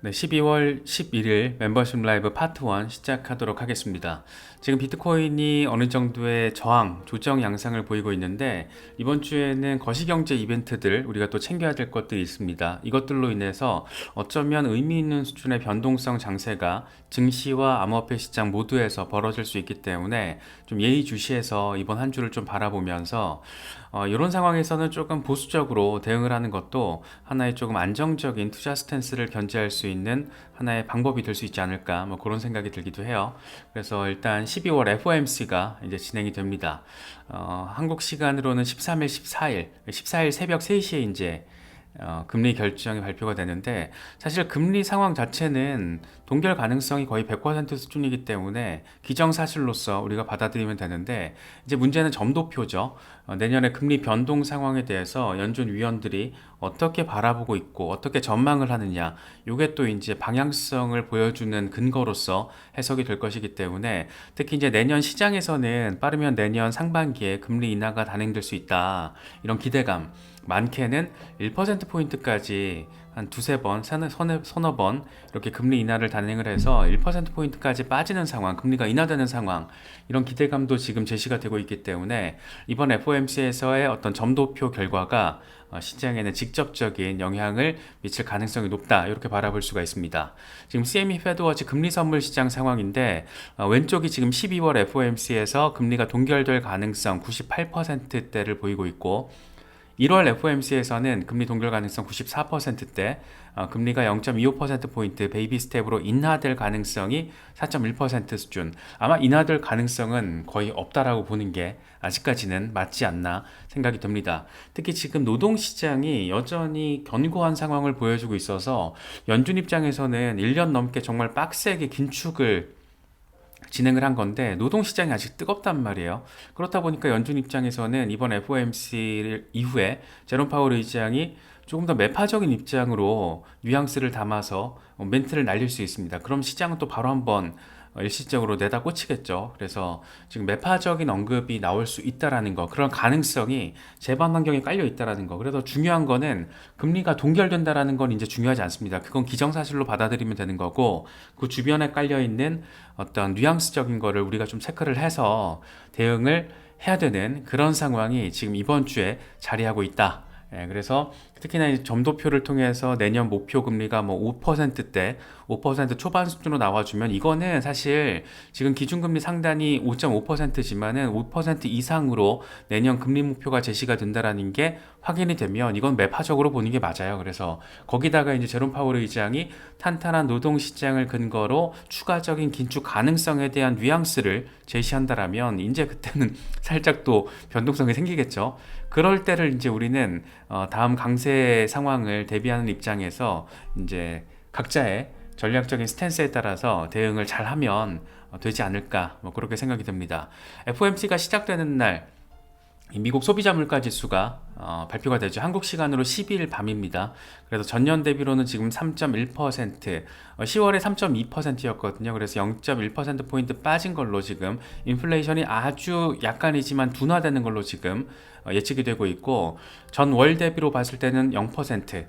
네, 12월 11일 멤버십 라이브 파트 1 시작하도록 하겠습니다. 지금 비트코인이 어느 정도의 저항, 조정 양상을 보이고 있는데 이번 주에는 거시경제 이벤트들 우리가 또 챙겨야 될 것들이 있습니다. 이것들로 인해서 어쩌면 의미 있는 수준의 변동성 장세가 증시와 암호화폐 시장 모두에서 벌어질 수 있기 때문에 좀 예의주시해서 이번 한 주를 좀 바라보면서 이런 상황에서는 조금 보수적으로 대응을 하는 것도 하나의 조금 안정적인 투자 스탠스를 견지할 수 있는 하나의 방법이 될 수 있지 않을까 뭐 그런 생각이 들기도 해요. 그래서 일단 12월 FOMC가 이제 진행이 됩니다. 한국 시간으로는 13일, 14일, 14일 새벽 3시에 이제 금리 결정이 발표가 되는데 사실 금리 상황 자체는 동결 가능성이 거의 100% 수준이기 때문에 기정사실로서 우리가 받아들이면 되는데 이제 문제는 점도표죠. 내년에 금리 변동 상황에 대해서 연준 위원들이 어떻게 바라보고 있고 어떻게 전망을 하느냐 이게 또 이제 방향성을 보여주는 근거로서 해석이 될 것이기 때문에 특히 이제 내년 시장에서는 빠르면 내년 상반기에 금리 인하가 단행될 수 있다 이런 기대감 많게는 1%포인트까지 한 두세 번, 서너 번 이렇게 금리 인하를 단행을 해서 1%포인트까지 빠지는 상황, 금리가 인하되는 상황 이런 기대감도 지금 제시가 되고 있기 때문에 이번 FOMC에서의 어떤 점도표 결과가 시장에는 직접적인 영향을 미칠 가능성이 높다 이렇게 바라볼 수가 있습니다. 지금 CME 페드워치 금리 선물 시장 상황인데 왼쪽이 지금 12월 FOMC에서 금리가 동결될 가능성 98%대를 보이고 있고 1월 FOMC에서는 금리 동결 가능성 94%대, 금리가 0.25%포인트 베이비 스텝으로 인하될 가능성이 4.1% 수준. 아마 인하될 가능성은 거의 없다라고 보는 게 아직까지는 맞지 않나 생각이 듭니다. 특히 지금 노동시장이 여전히 견고한 상황을 보여주고 있어서 연준 입장에서는 1년 넘게 정말 빡세게 긴축을 진행을 한 건데 노동시장이 아직 뜨겁단 말이에요. 그렇다 보니까 연준 입장에서는 이번 FOMC 이후에 제롬 파월 의장이 조금 더 매파적인 입장으로 뉘앙스를 담아서 멘트를 날릴 수 있습니다. 그럼 시장은 또 바로 한번 일시적으로 내다 꽂히겠죠. 그래서 지금 매파적인 언급이 나올 수 있다라는 거, 그런 가능성이 재반 환경에 깔려 있다라는 거. 그래서 중요한 거는 금리가 동결된다라는 건 이제 중요하지 않습니다. 그건 기정사실로 받아들이면 되는 거고 그 주변에 깔려 있는 어떤 뉘앙스적인 거를 우리가 좀 체크를 해서 대응을 해야 되는 그런 상황이 지금 이번 주에 자리하고 있다. 그래서 특히나 이제 점도표를 통해서 내년 목표 금리가 뭐 5%대, 5% 초반 수준으로 나와주면 이거는 사실 지금 기준금리 상단이 5.5%지만은 5% 이상으로 내년 금리 목표가 제시가 된다라는 게 확인이 되면 이건 매파적으로 보는 게 맞아요. 그래서 거기다가 이제 제롬 파월 의장이 탄탄한 노동시장을 근거로 추가적인 긴축 가능성에 대한 뉘앙스를 제시한다라면 이제 그때는 살짝 또 변동성이 생기겠죠. 그럴 때를 이제 우리는 다음 강세 상황을 대비하는 입장에서 이제 각자의 전략적인 스탠스에 따라서 대응을 잘 하면 되지 않을까 뭐 그렇게 생각이 듭니다. FOMC가 시작되는 날 미국 소비자 물가 지수가 발표가 되죠. 한국 시간으로 12일 밤입니다. 그래서 전년 대비로는 지금 3.1%, 10월에 3.2%였거든요. 그래서 0.1%포인트 빠진 걸로 지금 인플레이션이 아주 약간이지만 둔화되는 걸로 지금 예측이 되고 있고 전월 대비로 봤을 때는 0%,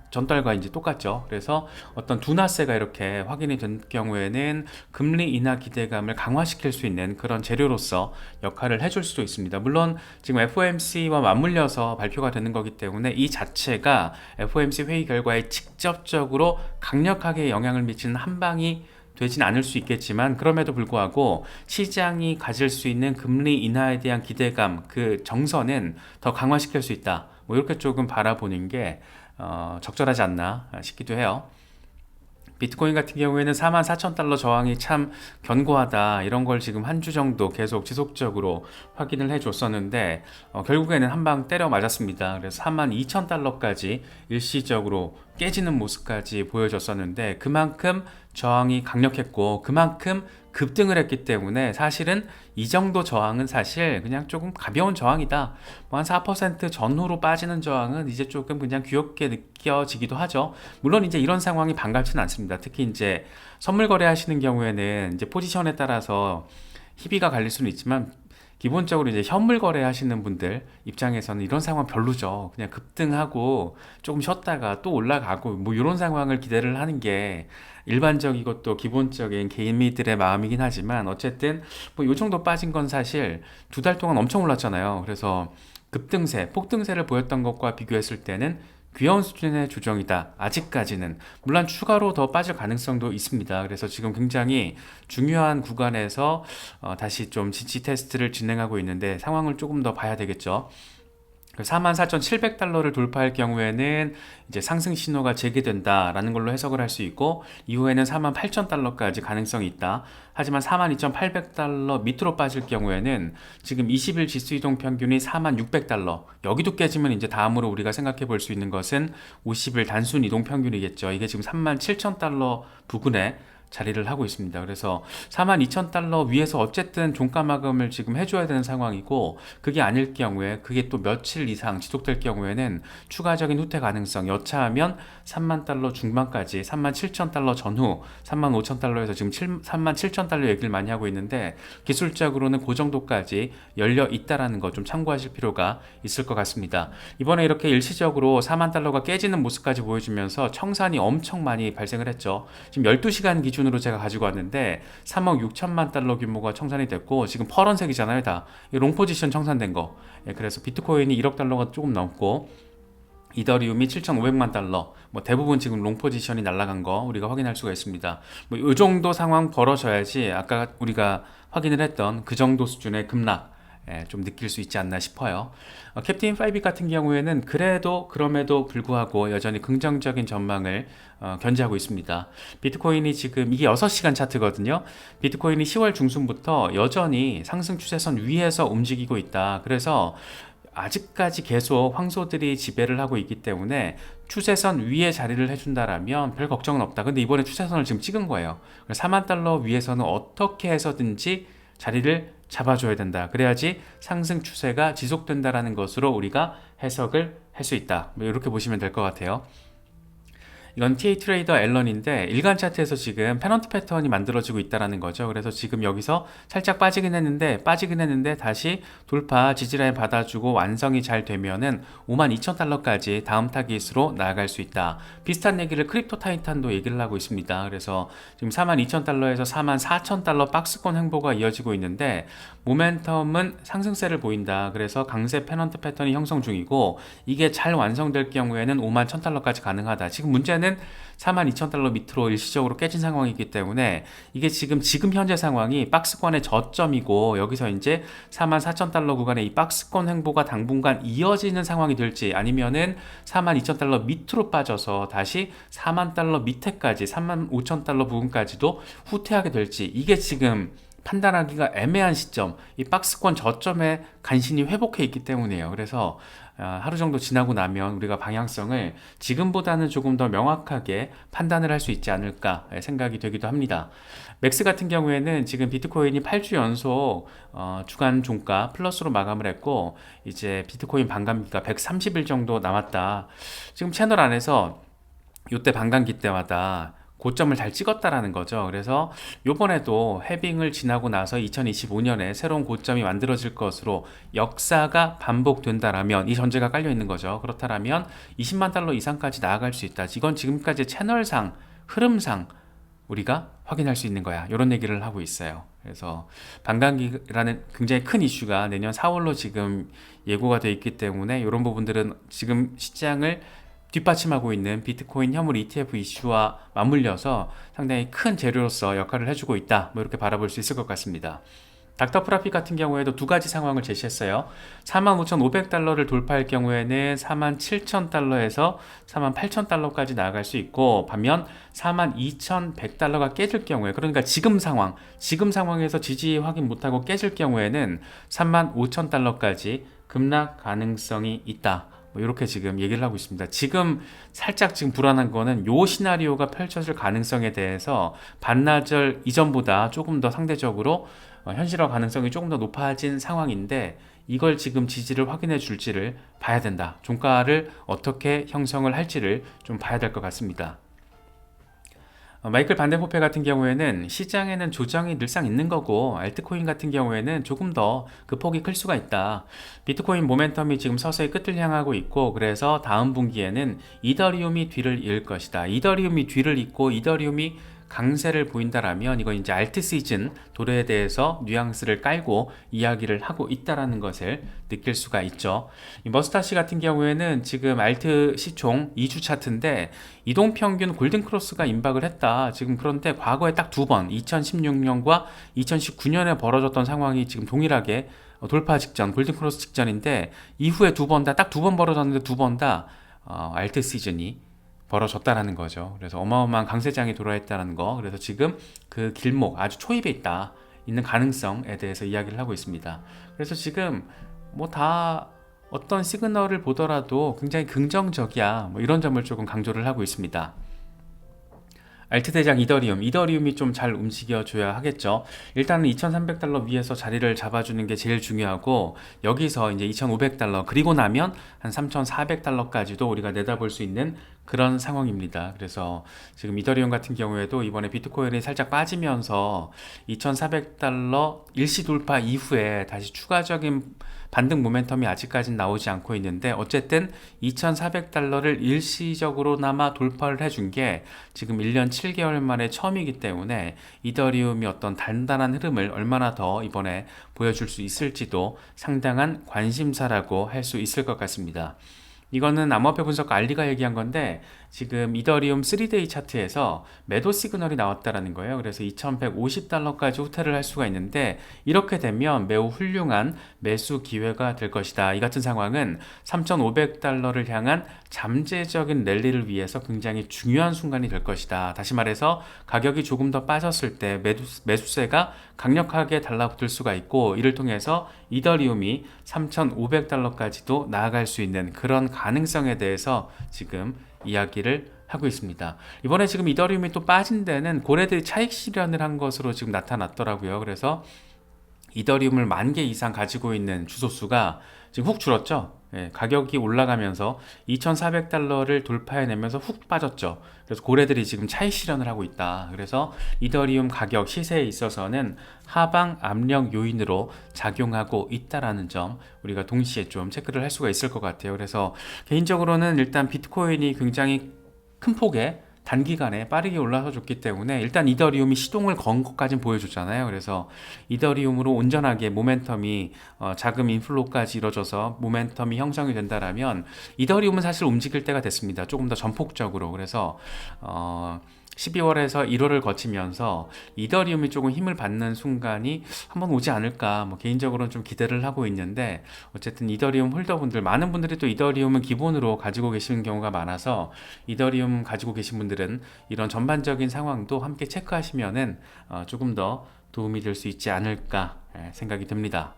전달과 이제 똑같죠. 그래서 어떤 둔화세가 이렇게 확인이 된 경우에는 금리 인하 기대감을 강화시킬 수 있는 그런 재료로서 역할을 해줄 수도 있습니다. 물론 지금 FOMC와 맞물려서 발표가 되는 거기 때문에 이 자체가 FOMC 회의 결과에 직접적으로 강력하게 영향을 미치는 한 방이 되진 않을 수 있겠지만 그럼에도 불구하고 시장이 가질 수 있는 금리 인하에 대한 기대감 그 정서는 더 강화시킬 수 있다. 뭐 이렇게 조금 바라보는 게 적절하지 않나 싶기도 해요. 비트코인 같은 경우에는 44,000달러 저항이 참 견고하다 이런 걸 지금 한 주 정도 계속 지속적으로 확인을 해줬었는데 결국에는 한 방 때려 맞았습니다. 그래서 42,000달러까지 일시적으로 깨지는 모습까지 보여줬었는데 그만큼 저항이 강력했고 그만큼 급등을 했기 때문에 사실은 이 정도 저항은 사실 그냥 조금 가벼운 저항이다. 뭐 한 4% 전후로 빠지는 저항은 이제 조금 그냥 귀엽게 느껴지기도 하죠. 물론 이제 이런 상황이 반갑지는 않습니다. 특히 이제 선물 거래 하시는 경우에는 이제 포지션에 따라서 희비가 갈릴 수는 있지만 기본적으로 이제 현물 거래하시는 분들 입장에서는 이런 상황 별로죠. 그냥 급등하고 조금 쉬었다가 또 올라가고 뭐 이런 상황을 기대를 하는 게 일반적이고 또 기본적인 개미들의 마음이긴 하지만 어쨌든 뭐 요 정도 빠진 건 사실 두 달 동안 엄청 올랐잖아요. 그래서 급등세, 폭등세를 보였던 것과 비교했을 때는 귀여운 수준의 조정이다. 아직까지는. 물론 추가로 더 빠질 가능성도 있습니다. 그래서 지금 굉장히 중요한 구간에서 다시 좀 지지 테스트를 진행하고 있는데 상황을 조금 더 봐야 되겠죠. 44,700달러를 돌파할 경우에는 이제 상승 신호가 재개된다라는 걸로 해석을 할 수 있고 이후에는 48,000달러까지 가능성이 있다. 하지만 42,800달러 밑으로 빠질 경우에는 지금 20일 지수 이동 평균이 46,600달러 여기도 깨지면 이제 다음으로 우리가 생각해 볼 수 있는 것은 50일 단순 이동 평균이겠죠. 이게 지금 37,000달러 부근에 자리를 하고 있습니다. 그래서 42,000달러 위에서 어쨌든 종가 마감을 지금 해줘야 되는 상황이고 그게 아닐 경우에 그게 또 며칠 이상 지속될 경우에는 추가적인 후퇴 가능성 여차하면 3만 달러 중반까지 37,000달러 전후 35,000달러에서 지금 37,000달러 얘기를 많이 하고 있는데 기술적으로는 그 정도까지 열려 있다라는 거 좀 참고하실 필요가 있을 것 같습니다. 이번에 이렇게 일시적으로 4만 달러가 깨지는 모습까지 보여주면서 청산이 엄청 많이 발생을 했죠. 지금 12시간 기준으로 제가 가지고 왔는데 3억 6천만 달러 규모가 청산이 됐고 지금 퍼런색이잖아요. 다 롱 포지션 청산된 거. 그래서 비트코인이 1억 달러가 조금 넘고 이더리움이 7,500만 달러, 뭐 대부분 지금 롱 포지션이 날아간 거 우리가 확인할 수가 있습니다. 뭐 이 정도 상황 벌어져야지 아까 우리가 확인을 했던 그 정도 수준의 급락 좀 느낄 수 있지 않나 싶어요. 캡틴 5 같은 경우에는 그럼에도 불구하고 여전히 긍정적인 전망을 견지하고 있습니다. 비트코인이 지금 이게 6시간 차트거든요. 비트코인이 10월 중순부터 여전히 상승 추세선 위에서 움직이고 있다. 그래서 아직까지 계속 황소들이 지배를 하고 있기 때문에 추세선 위에 자리를 해준다라면 별 걱정은 없다. 근데 이번에 추세선을 지금 찍은 거예요. 4만 달러 위에서는 어떻게 해서든지 자리를 잡아줘야 된다. 그래야지 상승 추세가 지속된다라는 것으로 우리가 해석을 할 수 있다. 이렇게 보시면 될 것 같아요. 이건 TA 트레이더 앨런인데 일간 차트에서 지금 페넌트 패턴이 만들어지고 있다는 거죠. 그래서 지금 여기서 살짝 빠지긴 했는데 다시 돌파 지지라인 받아주고 완성이 잘 되면은 52,000달러까지 다음 타깃으로 나아갈 수 있다. 비슷한 얘기를 크립토 타이탄도 얘기를 하고 있습니다. 그래서 지금 42,000달러에서 44,000달러 박스권 횡보가 이어지고 있는데 모멘텀은 상승세를 보인다. 그래서 강세 페넌트 패턴이 형성 중이고 이게 잘 완성될 경우에는 51,000달러까지 가능하다. 지금 문제는 42,000달러 밑으로 일시적으로 깨진 상황이기 때문에 이게 지금 현재 상황이 박스권의 저점이고 여기서 이제 44,000달러 구간의 이 박스권 횡보가 당분간 이어지는 상황이 될지 아니면은 42,000달러 밑으로 빠져서 다시 4만 달러 밑에까지 35,000달러 부근까지도 후퇴하게 될지 이게 지금 판단하기가 애매한 시점, 이 박스권 저점에 간신히 회복해 있기 때문이에요. 그래서 하루 정도 지나고 나면 우리가 방향성을 지금보다는 조금 더 명확하게 판단을 할 수 있지 않을까 생각이 되기도 합니다. 맥스 같은 경우에는 지금 비트코인이 8주 연속 주간 종가 플러스로 마감을 했고 이제 비트코인 반감기가 130일 정도 남았다. 지금 채널 안에서 이때 반감기 때마다 고점을 잘 찍었다라는 거죠. 그래서 요번에도 해빙을 지나고 나서 2025년에 새로운 고점이 만들어질 것으로 역사가 반복된다라면 이 전제가 깔려 있는 거죠. 그렇다면 20만 달러 이상까지 나아갈 수 있다. 이건 지금까지 채널상 흐름상 우리가 확인할 수 있는 거야. 이런 얘기를 하고 있어요. 그래서 반감기라는 굉장히 큰 이슈가 내년 4월로 지금 예고가 되어 있기 때문에 이런 부분들은 지금 시장을 뒷받침하고 있는 비트코인 현물 ETF 이슈와 맞물려서 상당히 큰 재료로서 역할을 해주고 있다. 뭐 이렇게 바라볼 수 있을 것 같습니다. 닥터 프라핏 같은 경우에도 두 가지 상황을 제시했어요. 45,500달러를 돌파할 경우에는 47,000달러에서 48,000달러까지 나아갈 수 있고 반면 42,100달러가 깨질 경우에 그러니까 지금 상황에서 지지 확인 못하고 깨질 경우에는 35,000달러까지 급락 가능성이 있다. 이렇게 지금 얘기를 하고 있습니다. 지금 살짝 불안한 거는 요 시나리오가 펼쳐질 가능성에 대해서 반나절 이전보다 조금 더 상대적으로 현실화 가능성이 조금 더 높아진 상황인데 이걸 지금 지지를 확인해 줄지를 봐야 된다. 종가를 어떻게 형성을 할지를 좀 봐야 될 것 같습니다. 마이클 반덴포페 같은 경우에는 시장에는 조정이 늘상 있는 거고 알트코인 같은 경우에는 조금 더 그 폭이 클 수가 있다. 비트코인 모멘텀이 지금 서서히 끝을 향하고 있고 그래서 다음 분기에는 이더리움이 뒤를 이을 것이다. 이더리움이 뒤를 잇고 이더리움이 강세를 보인다라면 이건 이제 알트 시즌 도래에 대해서 뉘앙스를 깔고 이야기를 하고 있다라는 것을 느낄 수가 있죠. 이 머스타시 같은 경우에는 지금 알트 시총 2주 차트인데 이동평균 골든크로스가 임박을 했다. 지금 그런데 과거에 딱 두 번 2016년과 2019년에 벌어졌던 상황이 지금 동일하게 돌파 직전 골든크로스 직전인데 이후에 두 번 다 딱 두 번 벌어졌는데 두 번 다 알트 시즌이 벌어졌다라는 거죠. 그래서 어마어마한 강세장이 돌아있다는 거. 그래서 지금 그 길목 아주 초입에 있는 가능성에 대해서 이야기를 하고 있습니다. 그래서 지금 뭐 다 어떤 시그널을 보더라도 굉장히 긍정적이야. 뭐 이런 점을 조금 강조를 하고 있습니다. 알트 대장 이더리움이 좀 잘 움직여줘야 하겠죠. 일단은 2,300달러 위에서 자리를 잡아주는 게 제일 중요하고 여기서 이제 2,500달러 그리고 나면 한 3,400달러까지도 우리가 내다볼 수 있는 그런 상황입니다. 그래서 지금 이더리움 같은 경우에도 이번에 비트코인이 살짝 빠지면서 2,400달러 일시 돌파 이후에 다시 추가적인 반등 모멘텀이 아직까지는 나오지 않고 있는데 어쨌든 2,400달러를 일시적으로나마 돌파를 해준 게 지금 1년 7개월 만에 처음이기 때문에 이더리움이 어떤 단단한 흐름을 얼마나 더 이번에 보여줄 수 있을지도 상당한 관심사라고 할 수 있을 것 같습니다. 이거는 암호화폐 분석가 알리가 얘기한 건데 지금 이더리움 3데이 차트에서 매도 시그널이 나왔다라는 거예요. 그래서 2150달러까지 후퇴를 할 수가 있는데 이렇게 되면 매우 훌륭한 매수 기회가 될 것이다. 이 같은 상황은 3500달러를 향한 잠재적인 랠리를 위해서 굉장히 중요한 순간이 될 것이다. 다시 말해서 가격이 조금 더 빠졌을 때 매수세가 강력하게 달라붙을 수가 있고 이를 통해서 이더리움이 3500달러까지도 나아갈 수 있는 그런 가능성에 대해서 지금 이야기를 하고 있습니다. 이번에 지금 이더리움이 또 빠진 데는 고래들이 차익 실현을 한 것으로 지금 나타났더라고요. 그래서 이더리움을 10,000개 이상 가지고 있는 주소수가 지금 훅 줄었죠. 예, 가격이 올라가면서 2,400달러를 돌파해내면서 훅 빠졌죠. 그래서 고래들이 지금 차익 실현을 하고 있다. 그래서 이더리움 가격 시세에 있어서는 하방 압력 요인으로 작용하고 있다라는 점 우리가 동시에 좀 체크를 할 수가 있을 것 같아요. 그래서 개인적으로는 일단 비트코인이 굉장히 큰 폭의 단기간에 빠르게 올라서 줬기 때문에 일단 이더리움이 시동을 건 것까지는 보여줬잖아요. 그래서 이더리움으로 온전하게 모멘텀이 자금 인플로까지 이루어져서 모멘텀이 형성이 된다라면 이더리움은 사실 움직일 때가 됐습니다. 조금 더 전폭적으로. 그래서 12월에서 1월을 거치면서 이더리움이 조금 힘을 받는 순간이 한번 오지 않을까 뭐 개인적으로는 좀 기대를 하고 있는데 어쨌든 이더리움 홀더분들 많은 분들이 또 이더리움은 기본으로 가지고 계시는 경우가 많아서 이더리움 가지고 계신 분들은 이런 전반적인 상황도 함께 체크하시면은 조금 더 도움이 될 수 있지 않을까 생각이 듭니다.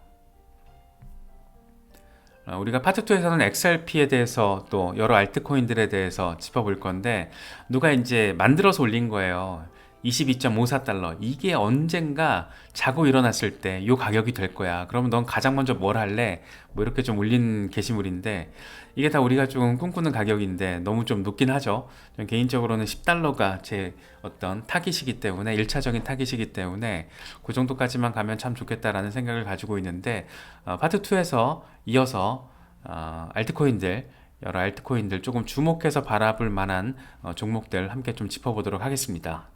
우리가 파트 2에서는 XRP에 대해서 또 여러 알트코인들에 대해서 짚어볼 건데 누가 이제 만들어서 올린 거예요. 22.54달러. 이게 언젠가 자고 일어났을 때 이 가격이 될 거야. 그러면 넌 가장 먼저 뭘 할래? 뭐 이렇게 좀 올린 게시물인데 이게 다 우리가 좀 꿈꾸는 가격인데 너무 좀 높긴 하죠. 전 개인적으로는 10달러가 제 어떤 타깃이기 때문에 1차적인 타깃이기 때문에 그 정도까지만 가면 참 좋겠다라는 생각을 가지고 있는데 파트 2에서 이어서 여러 알트코인들 조금 주목해서 바라볼 만한 종목들 함께 좀 짚어보도록 하겠습니다.